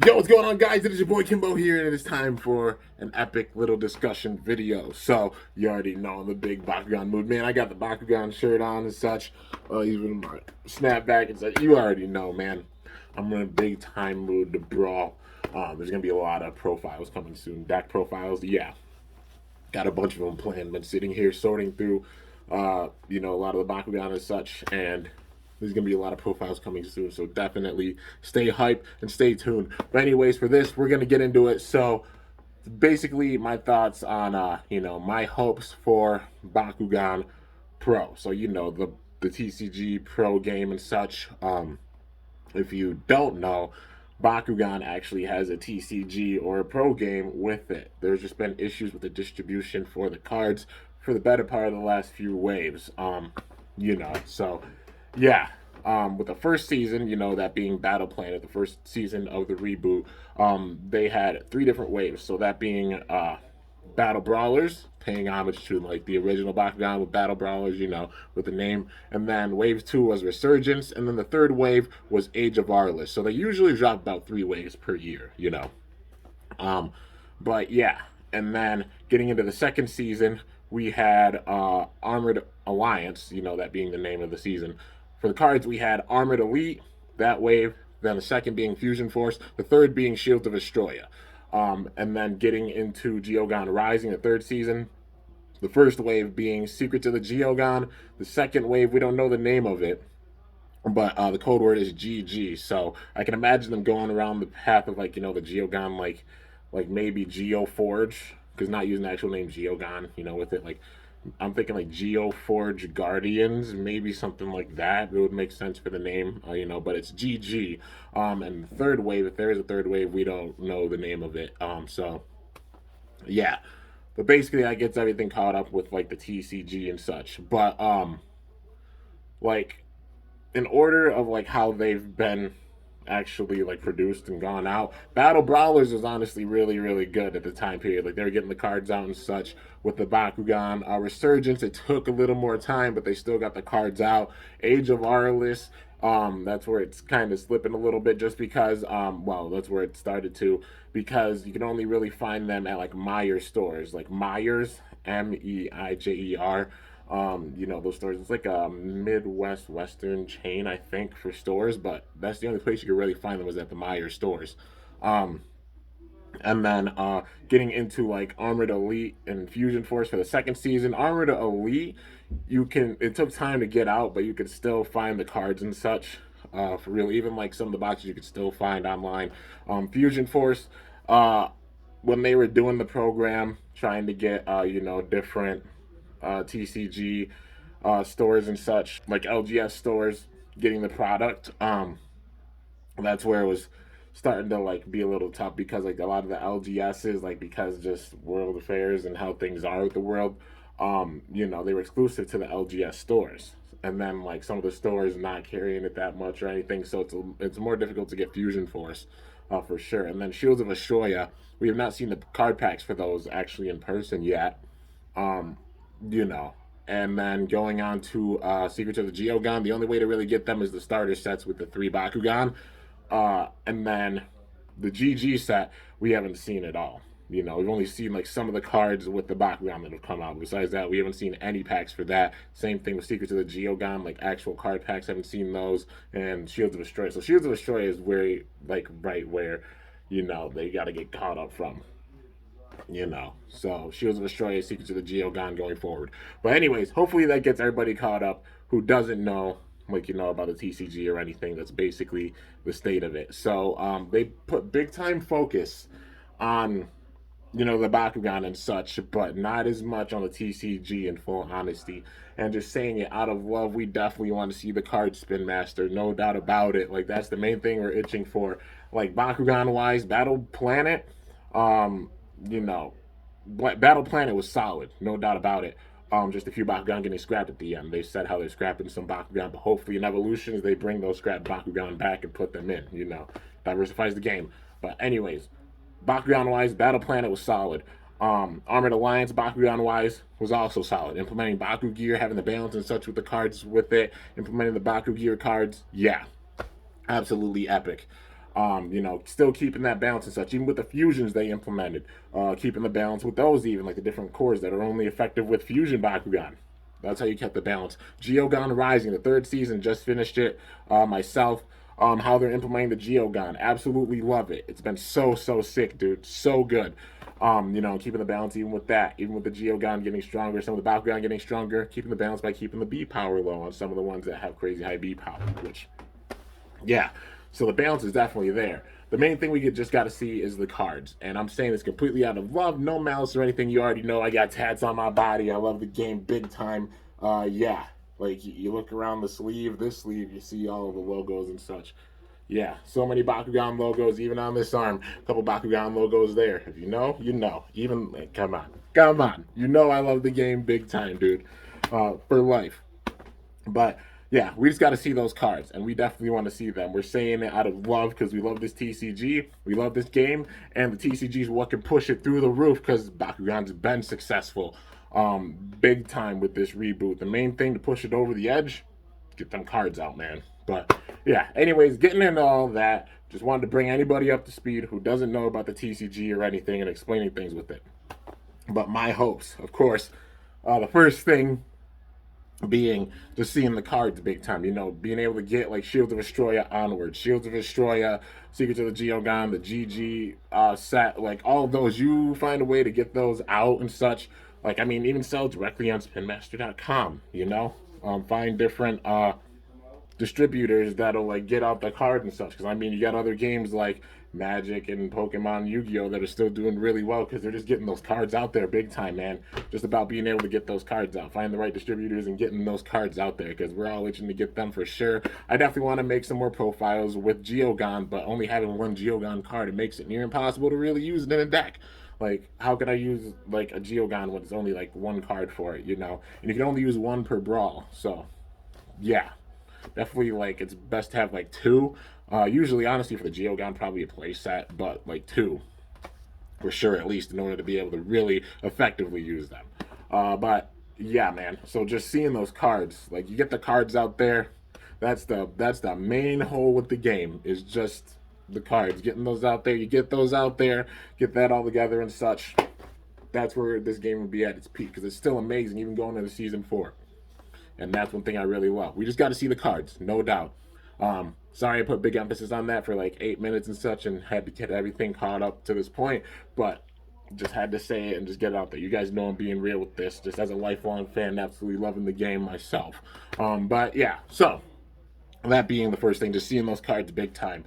Yo, what's going on, guys? It is your boy Kimbo here, and it is time for an epic little discussion video. So, you already know I'm the big Bakugan mood, man. I got the Bakugan shirt on and such, even my snapback and such. You already know, man. I'm in a big time mood to brawl. There's gonna be a lot of profiles coming soon. Deck profiles, yeah. Got a bunch of them planned. Been sitting here sorting through, a lot of the Bakugan and such, and there's gonna be a lot of profiles coming soon. So definitely stay hype and stay tuned. But anyways, for this, we're gonna get into it. So basically, my thoughts on, my hopes for Bakugan Pro. So the TCG Pro game and such. If you don't know, Bakugan actually has a TCG or a pro game with it. There's just been issues with the distribution for the cards for the better part of the last few waves. So yeah. With the first season, that being Battle Planet, the first season of the reboot, they had three different waves. So that being Battle Brawlers, paying homage to like the original Bakugan with Battle Brawlers, with the name. And then wave two was Resurgence, and then the third wave was Age of Arliss. So they usually drop about three waves per year. Um, but yeah, and then getting into the second season, we had Armored Alliance, that being the name of the season. For the cards, we had Armored Elite, that wave, then the second being Fusion Force, the third being Shields of Astroya. And then getting into Geogon Rising, the third season, the first wave being Secrets of the Geogon. The second wave, we don't know the name of it, but the code word is GG. So I can imagine them going around the path of the Geogon, like maybe Geoforge, because not using the actual name Geogon, with it. Like I'm thinking like Geoforge Guardians, maybe something like that. It would make sense for the name, but it's GG. And the third wave, if there is a third wave, we don't know the name of it. So yeah, but basically that gets everything caught up with like the TCG and such. But like in order of like how they've been actually like produced and gone out, Battle Brawlers was honestly really really good at the time period. Like they were getting the cards out and such. With the Bakugan Resurgence, it took a little more time, but they still got the cards out. Age of Arliss, that's where it's kind of slipping a little bit, just because that's where it started to, because you can only really find them at like Myers stores, like Myers, Meijer. Those stores. It's like a Midwest Western chain, I think, for stores, but that's the only place you could really find them was at the Myers stores. Um, and then getting into like Armored Elite and Fusion Force for the second season. Armored Elite, it took time to get out, but you could still find the cards and such. For real, even like some of the boxes you could still find online. Fusion Force, when they were doing the program, trying to get different TCG stores and such, like LGS stores, getting the product. That's where it was starting to like be a little tough, because like a lot of the LGSs, like because just world affairs and how things are with the world, they were exclusive to the LGS stores. And then like some of the stores not carrying it that much or anything, so it's more difficult to get Fusion Force, for sure. And then Shields of Astroya, we have not seen the card packs for those actually in person yet. Um, you know. And then going on to Secrets of the Geogon, the only way to really get them is the starter sets with the three Bakugan. And then the GG set, we haven't seen at all. We've only seen like some of the cards with the Bakugan that have come out. Besides that, we haven't seen any packs for that. Same thing with Secrets of the Geogon, like actual card packs, haven't seen those. And Shields of Astroya. So Shields of Astroya is where, like, right where, they got to get caught up from. So Shields of Astroya, Secrets of the Geogon going forward. But anyways, hopefully that gets everybody caught up who doesn't know, like, about the TCG or anything. That's basically the state of it. So they put big time focus on, the Bakugan and such, but not as much on the TCG, in full honesty. And just saying it out of love, we definitely want to see the card spin master, no doubt about it. Like that's the main thing we're itching for. Like Bakugan wise, Battle Planet, um, you know, Battle Planet was solid, no doubt about it. Just a few Bakugan getting scrapped at the end. They said how they're scrapping some Bakugan, but hopefully in Evolutions they bring those scrapped Bakugan back and put them in. Diversifies the game. But anyways, Bakugan wise, Battle Planet was solid. Armored Alliance Bakugan wise was also solid. Implementing Baku Gear, having the balance and such with the cards with it, implementing the Baku Gear cards, yeah, absolutely epic. Still keeping that balance and such, even with the fusions they implemented, keeping the balance with those, even like the different cores that are only effective with fusion Bakugan. That's how you kept the balance. Geogan Rising, the third season, just finished it myself. How they're implementing the Geogan, absolutely love it. It's been so sick, dude, so good. Keeping the balance even with that, even with the Geogan getting stronger, some of the Bakugan getting stronger, keeping the balance by keeping the B power low on some of the ones that have crazy high B power, which, yeah. So the balance is definitely there. The main thing we just got to see is the cards. And I'm saying this completely out of love, no malice or anything. You already know I got tats on my body. I love the game big time. Yeah. Like, you look around the sleeve, this sleeve, you see all of the logos and such. Yeah, so many Bakugan logos, even on this arm. A couple Bakugan logos there. If you know, you know. Even, like, come on. Come on. You know I love the game big time, dude. For life. But yeah, we just got to see those cards, and we definitely want to see them. We're saying it out of love because we love this TCG, we love this game, and the TCG is what can push it through the roof because Bakugan's been successful, big time with this reboot. The main thing to push it over the edge, get them cards out, man. But yeah, anyways, getting into all that, just wanted to bring anybody up to speed who doesn't know about the TCG or anything and explaining things with it. But my hopes, of course, the first thing being just seeing the cards big time, being able to get like Shields of Astroya onward, Shields of Astroya, Secrets of the Geogan, the GG set, like all of those, you find a way to get those out and such. Like, I mean, even sell directly on spinmaster.com, find different distributors that'll like get out the card and such. Because I mean, you got other games like Magic and Pokemon, Yu-Gi-Oh that are still doing really well because they're just getting those cards out there big time, man. Just about being able to get those cards out, find the right distributors and getting those cards out there because we're all itching to get them for sure. I definitely want to make some more profiles with Geogan, but only having one Geogan card, it makes it near impossible to really use it in a deck. Like, how could I use like a Geogan when it's only like one card for it, And you can only use one per brawl, so yeah, definitely like it's best to have like two. Usually, honestly, for the Geogan, probably a play set, but like two for sure, at least in order to be able to really effectively use them. But yeah, man. So just seeing those cards, like you get the cards out there. That's the main hole with the game is just the cards. Getting those out there, you get those out there, get that all together and such. That's where this game would be at its peak because it's still amazing, even going into season 4. And that's one thing I really love. We just got to see the cards, no doubt. Sorry I put big emphasis on that for like 8 minutes and such and had to get everything caught up to this point, but just had to say it and just get it out there. You guys know I'm being real with this, just as a lifelong fan, absolutely loving the game myself. But yeah, so that being the first thing, just seeing those cards big time.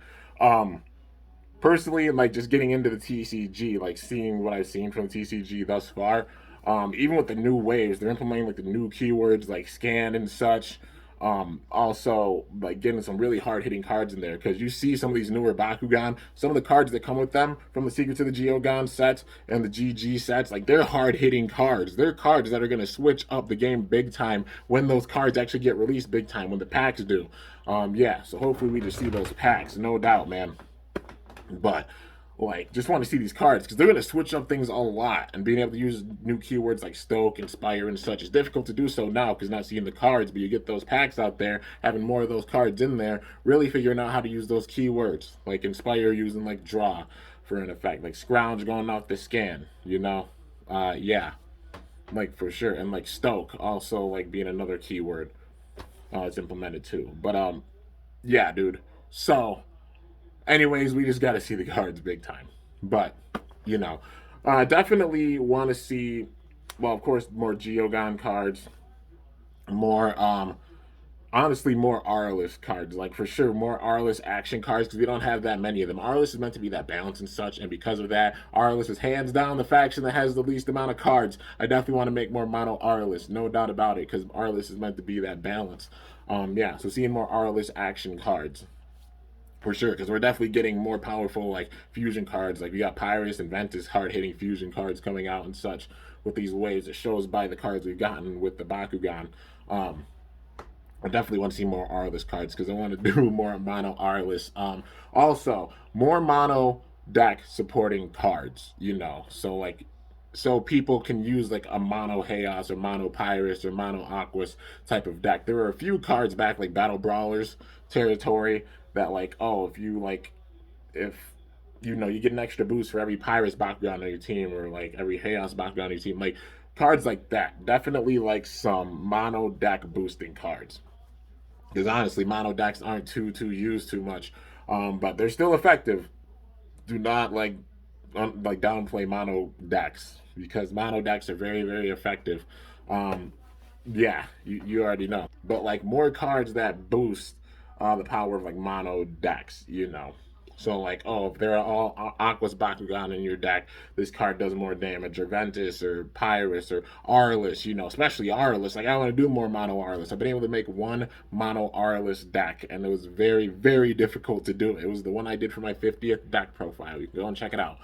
Personally, like just getting into the TCG, like seeing what I've seen from the TCG thus far, even with the new waves, they're implementing like the new keywords like scan and such. Also, like getting some really hard hitting cards in there because you see some of these newer Bakugan, some of the cards that come with them from the Secret to the Geogan sets and the GG sets, like they're hard hitting cards. They're cards that are going to switch up the game big time when those cards actually get released big time, when the packs do. Yeah, so hopefully we just see those packs, no doubt, man. But like, just want to see these cards because they're going to switch up things a lot, and being able to use new keywords like Stoke, Inspire, and such is difficult to do so now because not seeing the cards. But you get those packs out there, having more of those cards in there, really figuring out how to use those keywords like Inspire using like Draw for an effect, like Scrounge going off the scan, yeah, like for sure, and like Stoke also like being another keyword it's implemented too. But yeah, dude. So anyways, we just got to see the cards big time. But, definitely want to see, well, of course, more Geogan cards, more, honestly, more Arliss cards. Like, for sure, more Arliss action cards because we don't have that many of them. Arliss is meant to be that balance and such, and because of that, Arliss is hands down the faction that has the least amount of cards. I definitely want to make more mono Arliss, no doubt about it, because Arliss is meant to be that balance. Yeah, so seeing more Arliss action cards for sure, because we're definitely getting more powerful like fusion cards. Like we got Pyrus and Ventus hard hitting fusion cards coming out and such with these waves. It shows by the cards we've gotten with the Bakugan. I definitely want to see more Arliss cards because I want to do more mono Arliss. Also, more mono deck supporting cards. So people can use like a mono Chaos or mono Pyrus or mono Aquas type of deck. There were a few cards back like Battle Brawlers territory that like, oh, if you like if you get an extra boost for every Pirates Bakugan on your team, or like every Chaos Bakugan on your team, like cards like that. Definitely like some mono deck boosting cards. Because honestly, mono decks aren't too used too much, but they're still effective. Do not like downplay mono decks, because mono decks are very effective. Um, yeah, you already know. But like more cards that boost the power of like mono decks. So like, oh, if there are all Aqua's Bakugan in your deck, this card does more damage, or Ventus, or Pyrus, or Arliss, especially Arliss. Like I want to do more mono Arliss. I've been able to make one mono Arliss deck, and it was very difficult to do. It was the one I did for my 50th deck profile. You can go and check it out.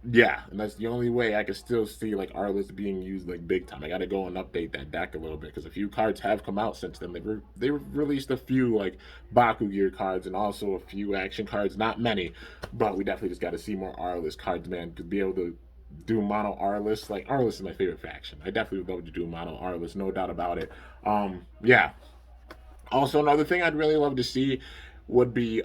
Yeah, and that's the only way I can still see like Arliss being used like big time. I got to go and update that deck a little bit, because a few cards have come out since then. They released a few like Baku Gear cards, and also a few action cards. Not many, but we definitely just got to see more Arliss cards, man. To be able to do mono Arliss, like Arliss is my favorite faction. I definitely would love to do mono Arliss, no doubt about it. Yeah. Also, another thing I'd really love to see would be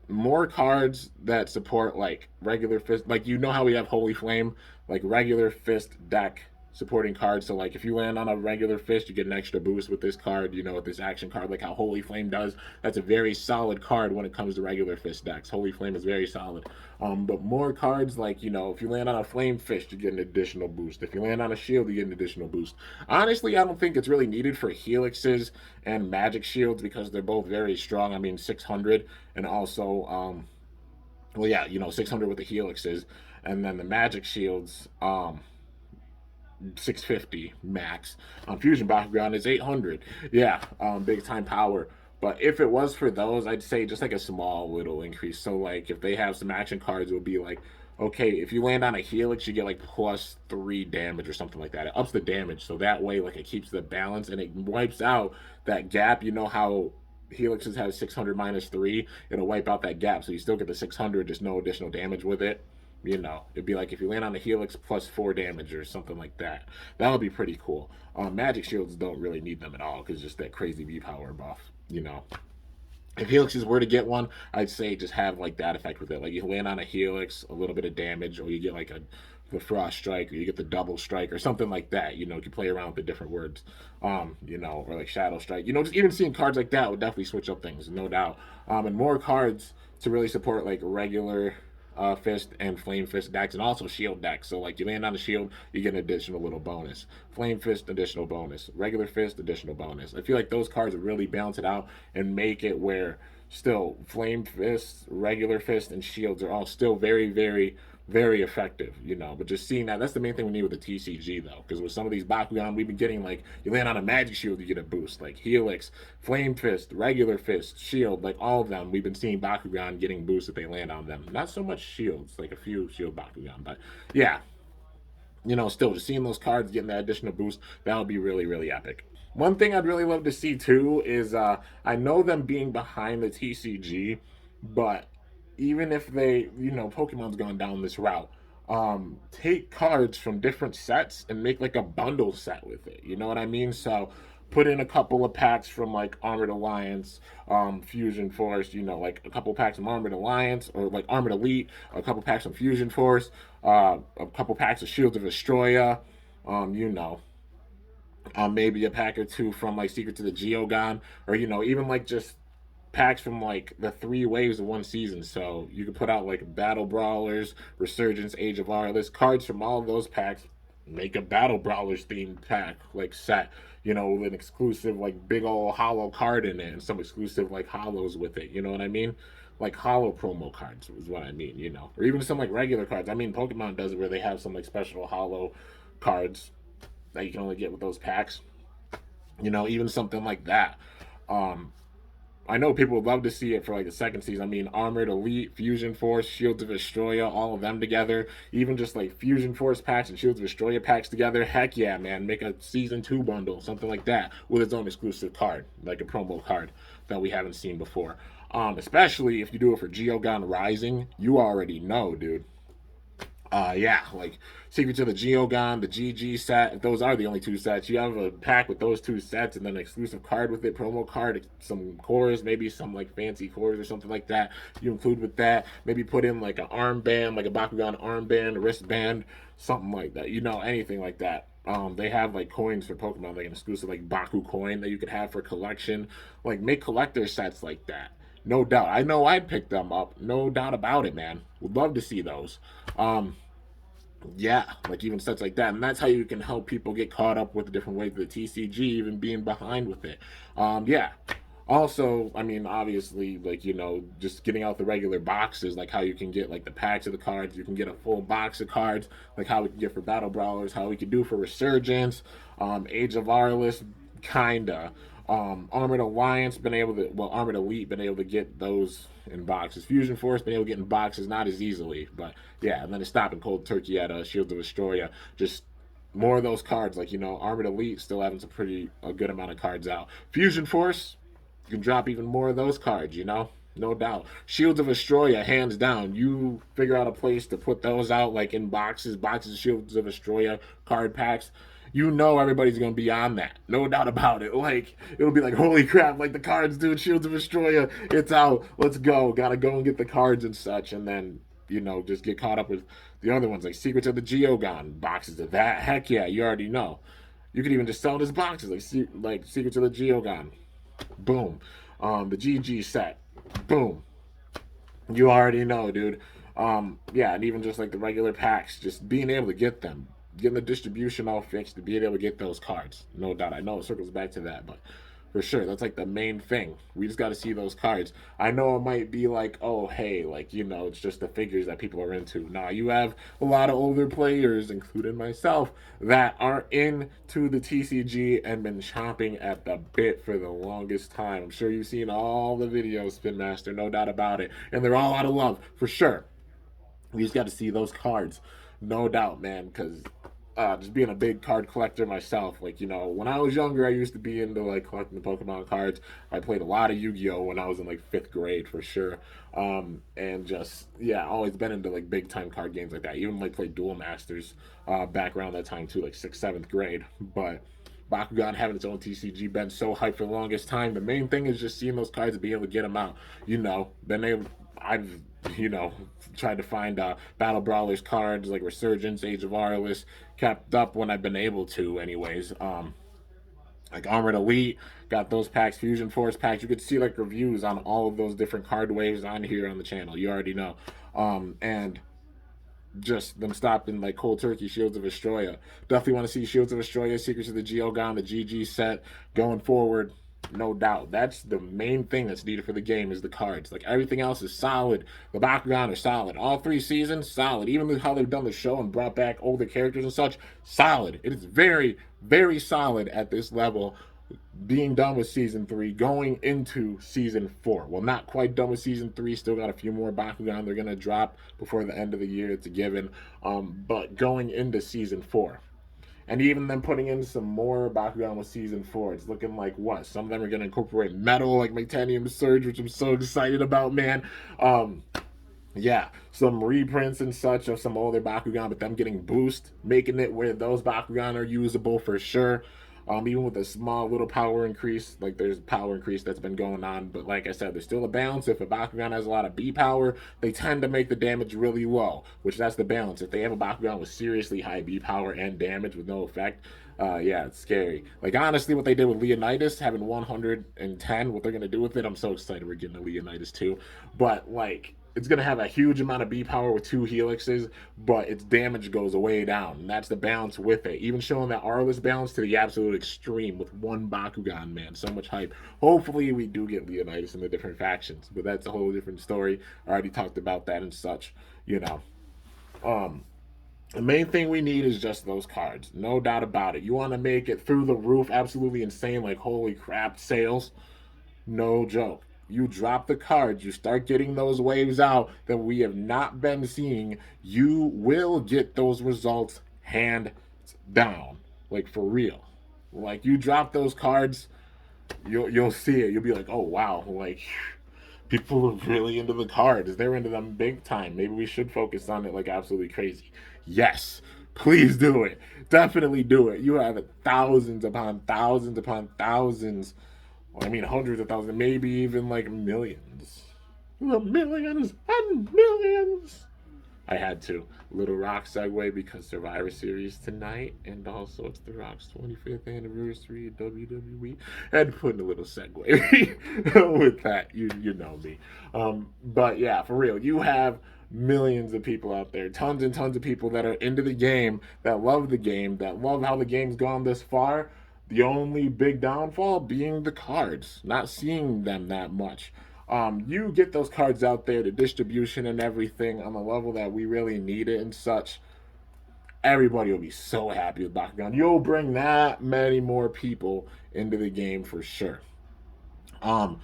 more cards that support like regular fist. Like, how we have Holy Flame, like regular fist deck supporting cards. So like if you land on a regular fist, you get an extra boost with this card, with this action card, like how Holy Flame does. That's a very solid card when it comes to regular fist decks. Holy Flame is very solid. But more cards, like, if you land on a Flame Fist, you get an additional boost. If you land on a shield, you get an additional boost. Honestly, I don't think it's really needed for helixes and magic shields, because they're both very strong. I mean, 600, and also well, yeah, 600 with the helixes, and then the magic shields, 650 max. Fusion Bakugan is 800. Yeah, big time power. But if it was for those, I'd say just like a small little increase. So like if they have some action cards, it would be like, okay, if you land on a helix, you get like +3 damage or something like that. It ups the damage, so that way like it keeps the balance, and it wipes out that gap. You know how helixes have 600 -3? It'll wipe out that gap, so you still get the 600, just no additional damage with it. It'd be like if you land on a helix, +4 damage or something like that. That would be pretty cool. Magic shields don't really need them at all, because just that crazy V power buff. If helixes were to get one, I'd say just have like that effect with it. Like you land on a helix, a little bit of damage, or you get like the frost strike, or you get the double strike, or something like that. You can play around with the different words, or like shadow strike. Just even seeing cards like that would definitely switch up things, no doubt. And more cards to really support like regular fist and flame fist decks, and also shield decks. So like you land on a shield, you get an additional little bonus. Flame fist, additional bonus. Regular fist, additional bonus. I feel like those cards would really balance it out and make it where still flame fist, regular fist, and shields are all still very effective. But just seeing that's the main thing we need with the TCG, though, because with some of these Bakugan, we've been getting like you land on a magic shield, you get a boost. Like helix, flame fist, regular fist, shield, like all of them, we've been seeing Bakugan getting boosts if they land on them. Not so much shields, like a few shield Bakugan, but yeah, still just seeing those cards getting that additional boost, that would be really epic. One thing I'd really love to see too is I know them being behind the TCG, but even if Pokemon's gone down this route, take cards from different sets and make like a bundle set with it. You know what I mean? So put in a couple of packs from like Armored Alliance, Fusion Force, like a couple packs from Armored Alliance, or like Armored Elite, a couple packs from Fusion Force, a couple packs of Shields of Astroya, maybe a pack or two from like Secret to the Geogon, or even like just packs from like the 3 waves of one season. So you could put out like Battle Brawlers, Resurgence, Age of Arliss, cards from all of those packs. Make a Battle Brawlers themed pack like set, with an exclusive like big old hollow card in it, and some exclusive like hollows with it. You know what I mean? Like hollow promo cards is what I mean. Or even some like regular cards. I mean, Pokemon does it where they have some like special hollow cards that you can only get with those packs. Even something like that. I know people would love to see it for like the second season. I mean, Armored Elite, Fusion Force, Shields of Astroya, all of them together. Even just like Fusion Force packs and Shields of Astroya packs together. Heck yeah, man. Make a season 2 bundle, something like that, with its own exclusive card, like a promo card that we haven't seen before. Especially if you do it for Geogon Rising, you already know, dude. Yeah, like Secrets of the Geogon, the GG set. If those are the only two sets, you have a pack with those two sets and then an exclusive card with it, promo card, some cores, maybe some like fancy cores or something like that. You include with that. Maybe put in like an armband, like a Bakugan armband, a wristband, something like that. You know, anything like that. They have like coins for Pokemon, like an exclusive like Baku coin that you could have for collection. Like make collector sets like that. No doubt. I know I'd pick them up. No doubt about it, man. Would love to see those. Um, yeah, like even sets like that, and that's how you can help people get caught up with the different ways of the TCG, even being behind with it. Yeah. Also, I mean, obviously, like just getting out the regular boxes, like how you can get like the packs of the cards, you can get a full box of cards, like how we can get for Battle Brawlers, how we could do for Resurgence, Age of Arliss, kinda. Armored Alliance been able to, well, Armored Elite been able to get those in boxes. Fusion Force been able to get in boxes, not as easily, but yeah. And then it's stopping cold turkey at Shields of Astroya. Just more of those cards, like Armored Elite still having some pretty a good amount of cards out. Fusion Force, you can drop even more of those cards. No doubt. Shields of Astroya, hands down. You figure out a place to put those out, like in boxes of Shields of Astroya card packs. Everybody's gonna be on that, no doubt about it. Like it'll be like, holy crap! Like the cards, dude. Shields of Astroya, it's out. Let's go. Gotta go and get the cards and such, and then just get caught up with the other ones like Secrets of the Geogon boxes of that. Heck yeah, you already know. You could even just sell these boxes like Secrets of the Geogon. Boom. The GG set. Boom. You already know, dude. Yeah, and even just like the regular packs, just being able to get them, getting the distribution all fixed, to be able to get those cards. No doubt. I know it circles back to that, but for sure, that's like the main thing. We just got to see those cards. I know it might be like, oh, hey, like, it's just the figures that people are into. Now, you have a lot of older players, including myself, that are into the TCG and been chomping at the bit for the longest time. I'm sure you've seen all the videos, Spin Master, no doubt about it. And they're all out of love, for sure. We just got to see those cards, no doubt, man. Because just being a big card collector myself, like when I was younger, I used to be into like collecting the Pokemon cards. I played a lot of Yu-Gi-Oh when I was in like fifth grade for sure, and just yeah, always been into like big time card games like that. Even like played Duel Masters back around that time too, like sixth, seventh grade. But Bakugan having its own TCG been so hyped for the longest time. The main thing is just seeing those cards and being able to get them out. Been able, I've tried to find Battle Brawlers cards like Resurgence, Age of Arliss, kept up when I've been able to, anyways. Like Armored Elite, got those packs, Fusion Force packs. You could see like reviews on all of those different card waves on here on the channel. You already know. And just them stopping like cold turkey Shields of Astroya. Definitely want to see Shields of Astroya, Secrets of the Geogon, the GG set going forward. No doubt. That's the main thing that's needed for the game is the cards. Like everything else is solid. The Bakugan are solid. All 3 seasons, solid. Even how they've done the show and brought back older characters and such, solid. It is very, very solid at this level, being done with season 3, going into season 4. Well, not quite done with season 3. Still got a few more Bakugan they're gonna drop before the end of the year. It's a given. But going into season 4, and even then putting in some more Bakugan with season 4, it's looking like what? Some of them are gonna incorporate metal, like Titanium Surge, which I'm so excited about, man. Yeah, some reprints and such of some older Bakugan, but them getting boost, making it where those Bakugan are usable for sure. Even with a small little power increase, like there's power increase that's been going on, but like I said, there's still a balance. If a Bakugan has a lot of B power, they tend to make the damage really low, which that's the balance. If they have a Bakugan with seriously high B power and damage with no effect, yeah, it's scary. Like honestly, what they did with Leonidas having 110, what they're gonna do with it, I'm so excited we're getting a Leonidas too. But like it's going to have a huge amount of B power with 2 helixes, but its damage goes way down. And that's the balance with it. Even showing that Arliss balance to the absolute extreme with 1 Bakugan, man. So much hype. Hopefully we do get Leonidas in the different factions, but that's a whole different story. I already talked about that and such, you know. Um, the main thing we need is just those cards. No doubt about it. You want to make it through the roof, absolutely insane, like holy crap, sales. No joke. You drop the cards, you start getting those waves out that we have not been seeing, you will get those results hand down. Like for real. Like you drop those cards, you'll see it. You'll be like, oh wow, like People are really into the cards. They're into them big time. Maybe we should focus on it like absolutely crazy. Yes, please do it. Definitely do it. You have thousands upon thousands upon thousands. Well, I mean, hundreds of thousands, maybe even like millions. Millions and millions. I had to. Little Rock segue because Survivor Series tonight, and also it's The Rock's 25th anniversary of WWE. I had to put in a little segue with that. You know me. But yeah, for real, you have millions of people out there, tons and tons of people that are into the game, that love the game, that love how the game's gone this far. The only big downfall being the cards, not seeing them that much. You get those cards out there, the distribution and everything on the level that we really need it and such. Everybody will be so happy with Bakugan. You'll bring that many more people into the game for sure. Um,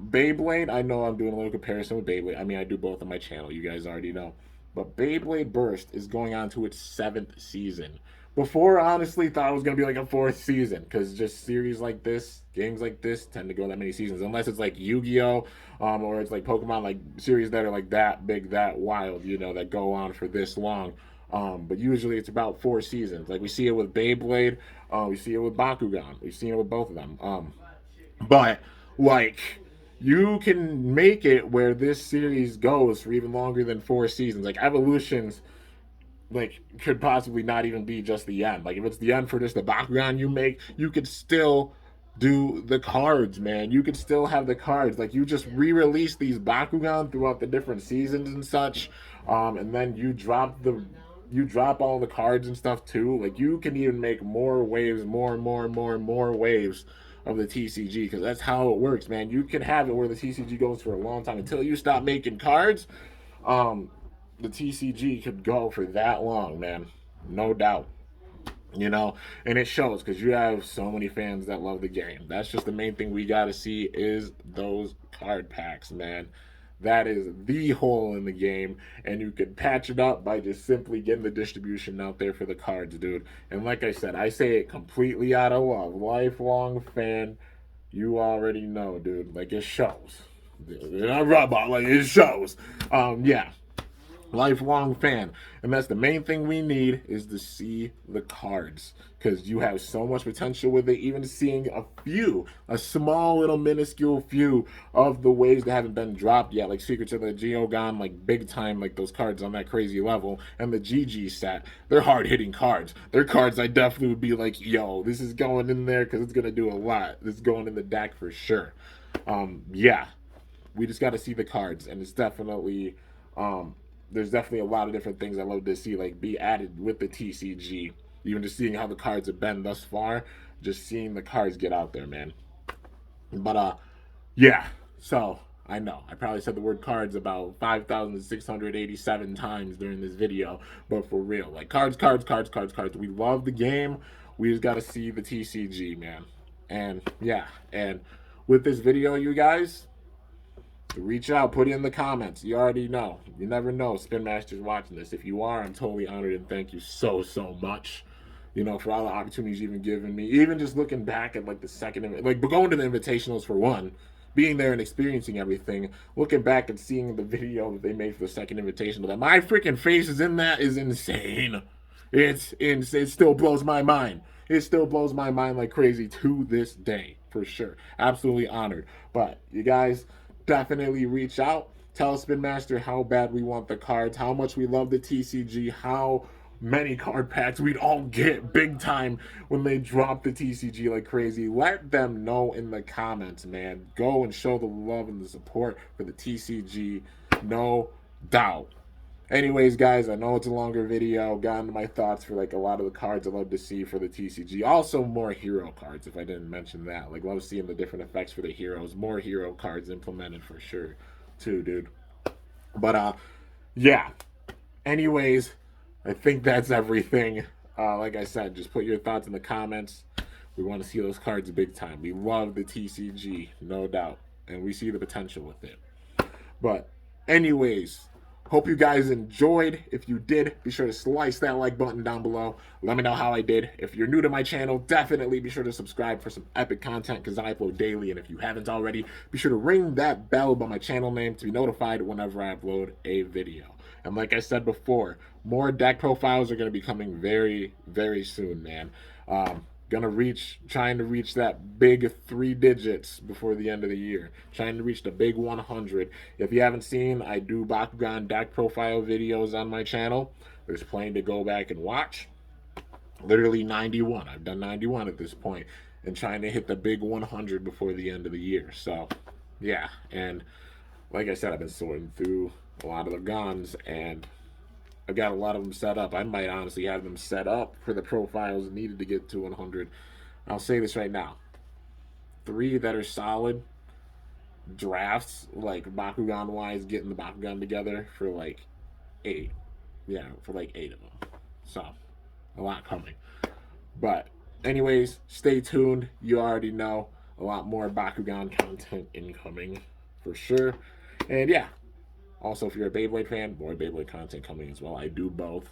Beyblade, I know I'm doing a little comparison with Beyblade. I mean, I do both on my channel. You guys already know. But Beyblade Burst is going on to its 7th season. Before, honestly, thought it was going to be like a 4th season. Because just series like this, games like this, tend to go that many seasons. Unless it's like Yu-Gi-Oh! Or it's like Pokemon, like series that are like that big, that wild, that go on for this long. But usually it's about 4 seasons. Like we see it with Beyblade. We see it with Bakugan. We've seen it with both of them. But like you can make it where this series goes for even longer than 4 seasons. Like Evolutions, like could possibly not even be just the end. Like if it's the end for just the Bakugan you make, you could still do the cards, man. You could still have the cards. Like you just re-release these Bakugan throughout the different seasons and such, and then you drop all the cards and stuff too. Like you can even make more waves, more and more and more and more waves of the TCG because that's how it works, man. You can have it where the TCG goes for a long time until you stop making cards. Um, the TCG could go for that long, man. No doubt. And it shows because you have so many fans that love the game. That's just the main thing we got to see is those card packs, man. That is the hole in the game, and you can patch it up by just simply getting the distribution out there for the cards, dude. And like I said, I say it completely out of love. Lifelong fan, you already know, dude. Like it shows. Not robot, like it shows. Yeah, lifelong fan, and that's the main thing we need is to see the cards because you have so much potential with it. Even seeing a small little minuscule few of the waves that haven't been dropped yet, like Secrets of the Geogon, like big time, like those cards on that crazy level, and the GG set, they're hard hitting cards. They're cards I definitely would be like, yo, this is going in there because it's gonna do a lot. This is going in the deck for sure. Yeah, we just got to see the cards, and it's definitely there's definitely a lot of different things I love to see like be added with the TCG. Even just seeing how the cards have been thus far, just seeing the cards get out there, man. But yeah. So I know I probably said the word cards about 5,687 times during this video, but for real, like cards, cards, cards, cards, cards. We love the game. We just got to see the TCG, man. And yeah, and with this video, you guys, reach out, put it in the comments. You already know. You never know. Spin Master's watching this. If you are, I'm totally honored and thank you so, so much. For all the opportunities you've been giving me. Even just looking back at like the second, like going to the invitationals for one, being there and experiencing everything, looking back and seeing the video that they made for the second invitational, that my freaking face is in that is insane. It still blows my mind. It still blows my mind like crazy to this day, for sure. Absolutely honored. But you guys, definitely reach out. Tell Spin Master how bad we want the cards, how much we love the TCG, how many card packs we'd all get big time when they drop the TCG like crazy. Let them know in the comments, man. Go and show the love and the support for the TCG. No doubt. Anyways, guys, I know it's a longer video. Got into my thoughts for like a lot of the cards I love to see for the TCG. Also, more hero cards, if I didn't mention that. Like, love seeing the different effects for the heroes. More hero cards implemented for sure, too, dude. But, yeah. Anyways, I think that's everything. Like I said, just put your thoughts in the comments. We want to see those cards big time. We love the TCG, no doubt. And we see the potential with it. But, anyways, Hope you guys enjoyed. If you did, be sure to slice that like button down below. Let me know how I did. If you're new to my channel, definitely be sure to subscribe for some epic content because I upload daily. And if you haven't already, be sure to ring that bell by my channel name to be notified whenever I upload a video. And like I said before, more deck profiles are going to be coming very, very soon, man. Trying to reach that big 3 digits before the end of the year. Trying to reach the big 100. If you haven't seen, I do Bakugan deck profile videos on my channel. There's plenty to go back and watch. Literally 91. I've done 91 at this point, and trying to hit the big 100 before the end of the year. So, yeah. And like I said, I've been sorting through a lot of the guns, and I've got a lot of them set up. I might honestly have them set up for the profiles needed to get to 100. I'll say this right now. 3 that are solid drafts, like Bakugan-wise, getting the Bakugan together for like 8. Yeah, for like 8 of them. So, a lot coming. But, anyways, stay tuned. You already know a lot more Bakugan content incoming for sure. And yeah. Also, if you're a Beyblade fan, more Beyblade content coming as well. I do both,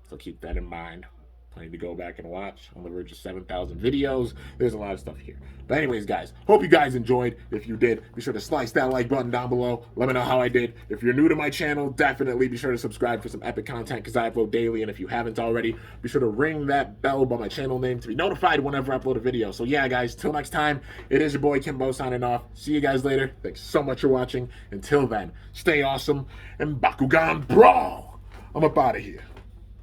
so keep that in mind. Plenty to go back and watch. On the verge of 7,000 videos. There's a lot of stuff here. But anyways, guys, hope you guys enjoyed. If you did, be sure to slice that like button down below. Let me know how I did. If you're new to my channel, definitely be sure to subscribe for some epic content because I upload daily. And if you haven't already, be sure to ring that bell by my channel name to be notified whenever I upload a video. So yeah, guys, till next time, it is your boy Kimbo signing off. See you guys later. Thanks so much for watching. Until then, stay awesome and Bakugan Brawl. I'm up out of here.